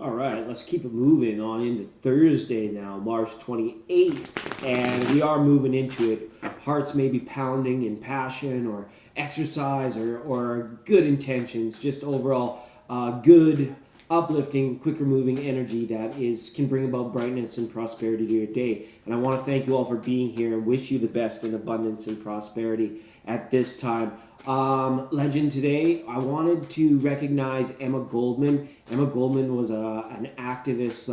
All right, let's keep it moving on into Thursday now, March 28th, and we are moving into it. Hearts may be pounding in passion or exercise or good intentions, just overall good, uplifting, quicker moving energy that is can bring about brightness and prosperity to your day. And I want to thank you all for being here and wish you the best in abundance and prosperity at this time. Legend today, I wanted to recognize Emma Goldman. Emma Goldman was an activist,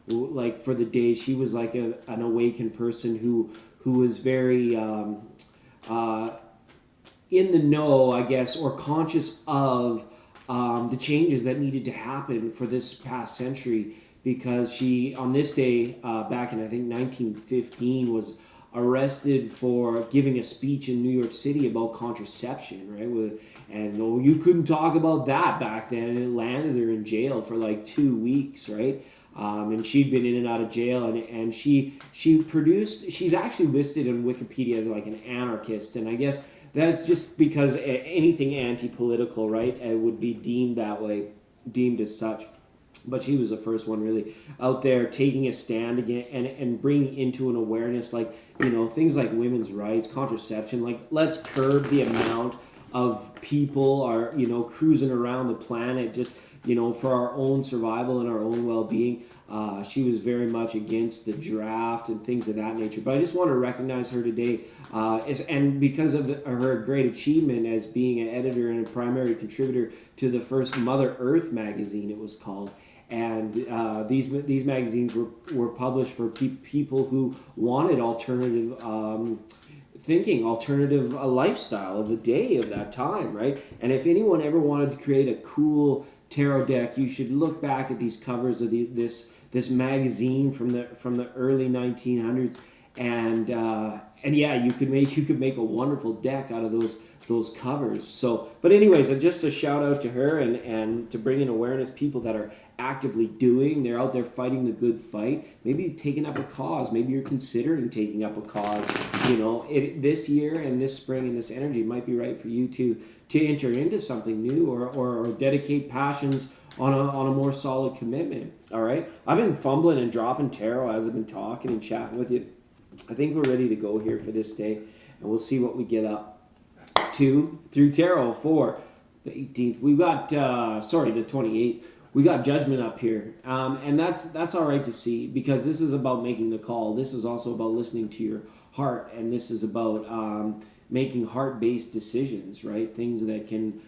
like for the day. She was like an awakened person who was very uh, in the know, I guess, or conscious of the changes that needed to happen for this past century. Because she, on this day, back in I think 1915, was arrested for giving a speech in New York City about contraception, right? And oh, you couldn't talk about that back then, and it landed her in jail for like 2 weeks, right? And she'd been in and out of jail, and she produced. She's actually listed in Wikipedia as like an anarchist, and I guess that's just because anything anti-political, right, would be deemed that way, deemed as such. But she was the first one really out there taking a stand again and bringing into an awareness, like, things like women's rights, contraception, like let's curb the amount of people are, cruising around the planet just, for our own survival and our own well-being. She was very much against the draft and things of that nature. But I just want to recognize her today, and because of her great achievement as being an editor and a primary contributor to the first Mother Earth magazine, it was called. And these magazines were published for people who wanted alternative thinking, alternative lifestyle of the day of that time, right? And if anyone ever wanted to create a cool tarot deck, you should look back at these covers of this magazine from the early 1900s, and yeah, you could make a wonderful deck out of those covers. So, but anyways, just a shout out to her and to bring in awareness, people that are actively they're out there fighting the good fight, maybe taking up a cause, maybe you're considering taking up a cause. This year and this spring and this energy might be right for you to enter into something new, or dedicate passions on a more solid commitment. All right, I've been fumbling and dropping tarot as I've been talking and chatting with you. I think we're ready to go here for this day, and we'll see what we get up to through tarot for the 18th. We've got the 28th. We got judgment up here, and that's all right to see, because this is about making the call. This is also about listening to your heart, and this is about making heart-based decisions, right? Things that can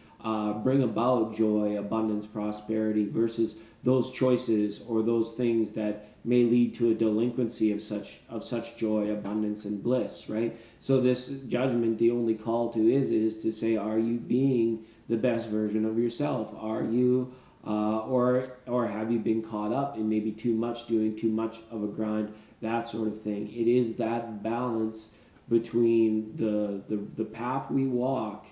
bring about joy, abundance, prosperity, versus those choices or those things that may lead to a delinquency of such joy, abundance, and bliss, right? So this judgment, the only call to is to say, are you being the best version of yourself? Are you or have you been caught up in maybe doing too much of a grind, that sort of thing? It is that balance between the path we walk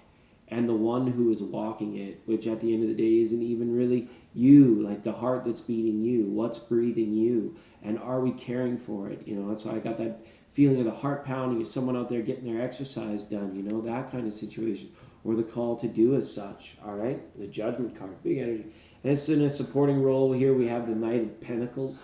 and the one who is walking it, which at the end of the day isn't even really you, like the heart that's beating you, what's breathing you, and are we caring for it? That's why I got that feeling of the heart pounding, is someone out there getting their exercise done, that kind of situation, or the call to do as such. All right, the judgment card, big energy. And it's in a supporting role here. We have the Knight of Pentacles.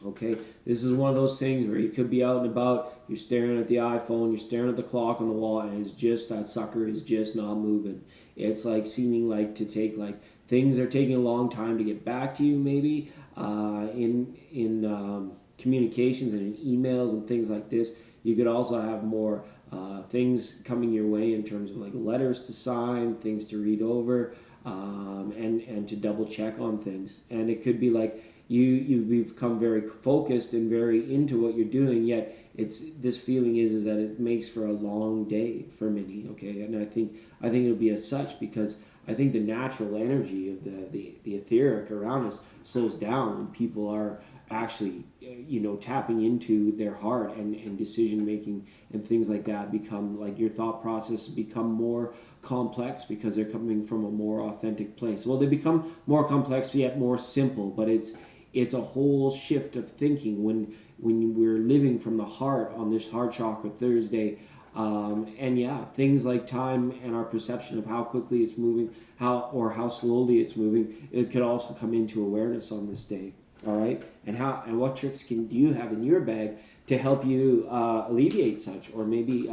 Okay, this is one of those things where you could be out and about, you're staring at the iPhone, you're staring at the clock on the wall, and that sucker is just not moving. It's like seeming like to take, like, things are taking a long time to get back to you, maybe in communications and in emails and things like this. You could also have more things coming your way in terms of like letters to sign, things to read over, and to double check on things. And it could be like you become very focused and very into what you're doing, yet this feeling is that it makes for a long day for many. Okay, and I think it'll be as such, because I think the natural energy of the etheric around us slows down when people are actually tapping into their heart, and decision making and things like that become, like, your thought process become more complex because they're coming from a more authentic place. Well, they become more complex yet more simple, but it's a whole shift of thinking when we're living from the heart on this heart chakra Thursday. And yeah, things like time and our perception of how quickly it's moving, how slowly it's moving, it could also come into awareness on this day. All right, and what tricks do you have in your bag to help you alleviate such, or maybe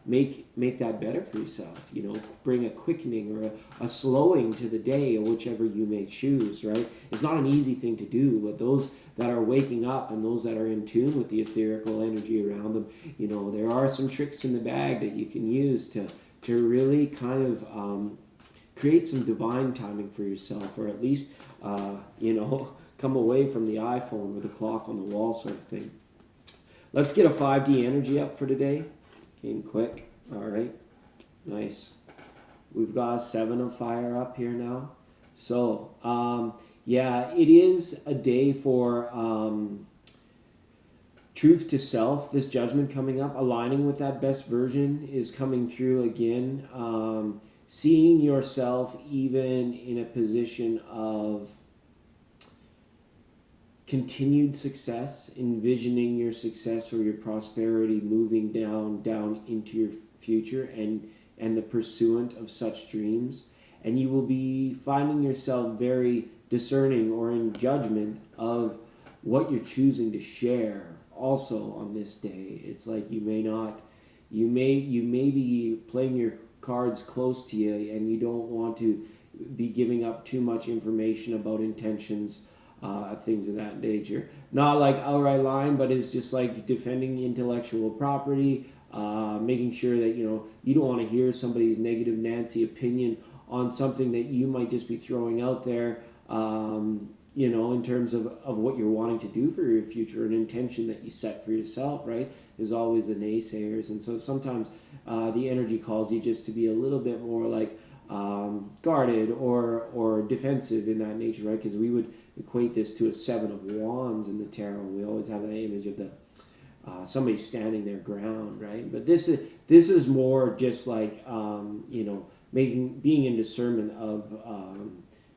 make that better for yourself? You know, bring a quickening or a slowing to the day, or whichever you may choose. Right, it's not an easy thing to do, but those that are waking up and those that are in tune with the etherical energy around them, you know, there are some tricks in the bag that you can use to really kind of create some divine timing for yourself, or at least you know, come away from the iPhone with a clock on the wall sort of thing. Let's get a 5D energy up for today. Came quick. All right. Nice. We've got a 7 of fire up here now. So, yeah, it is a day for truth to self. This judgment coming up, aligning with that best version is coming through again. Seeing yourself even in a position of continued success, envisioning your success or your prosperity moving down into your future, and the pursuant of such dreams. And you will be finding yourself very discerning or in judgment of what you're choosing to share also on this day. It's like you may be playing your cards close to you, and you don't want to be giving up too much information about intentions, things of that nature. Not like outright lying, but it's just like defending intellectual property, making sure that you don't want to hear somebody's negative Nancy opinion on something that you might just be throwing out there, in terms of what you're wanting to do for your future, an intention that you set for yourself, right? There's always the naysayers, and so sometimes the energy calls you just to be a little bit more like guarded or defensive in that nature, right? Because we would equate this to a 7 of wands in the tarot. We always have that image of the somebody standing their ground, right? But this is more just like being in discernment of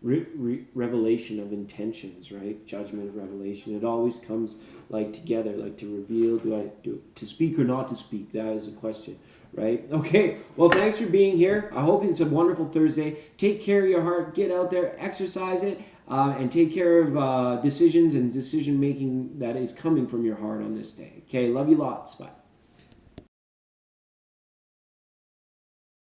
revelation of intentions, right? Judgment, revelation. It always comes like together, like to reveal. To speak or not to speak? That is a question, right? Okay. Well, thanks for being here. I hope it's a wonderful Thursday. Take care of your heart. Get out there, exercise it, and take care of decisions and decision making that is coming from your heart on this day. Okay. Love you lots. Bye.